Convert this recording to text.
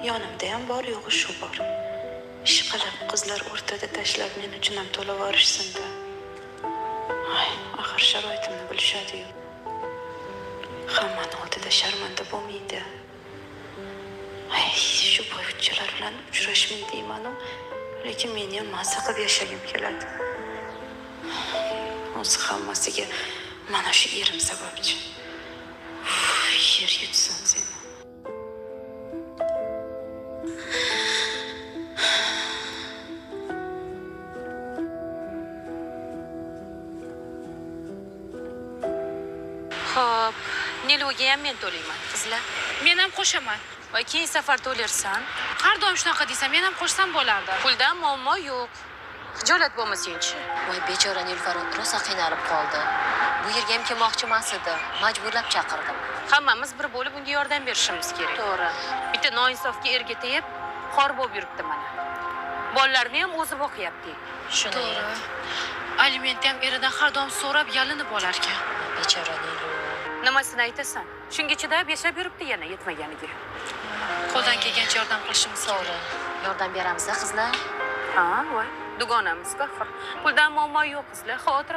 Yonimda ham bor yo'g'i shu bor. Ishqilib qizlar o'rtada tashlab men uchun ham to'lab yuborishsin-da. Ay, axir sharoitimni bilishadi-yu. Hammani oldida sharmanda bo'lmaydi. Ay, shu boyvachchalar bilan uchrashmay deyman-u, lekin meni ham mazza qilib yashagim keladi. O'zi hammasiga mana shu erim sababchi. Yer yutsin seni. Xo'p, Niluga ham men to'layman, qizlar. Men ham qo'shaman. Va keyin safar to'larsan. Har doim shunaqa desam, men ham qo'shsam bo'lardi. Puldan muammo yo'q. Xijolat bo'lmasin-chi. Voy bechora Nilufar rosa qiynalib qoldi. Bu yerga ham kelmoqchi emas edi. Majburlab chaqirdim. Hammamiz bir bo'lib unga yordam berishimiz kerak. To'g'ri. Bitta noinsofga erga tegib, xor bo'lib yuribdi mana. Bolalarni ham o'zi boqyapti. Shuni. To'g'ri. Alimentni ham eridan har doim so'rab yalinib olar ekan. Bechora Nilu. Nimasini aytasan? Shunga chidab yashab yuribdi yana yetmaganiga. Qo'ldan kelgancha yordam qilishimiz kerak. To'g'ri. Yordam beramiz-a qizlar? Ha, voy. Dugonamiz-ku axir. Puldan muammo yo'q qizlar, xavotir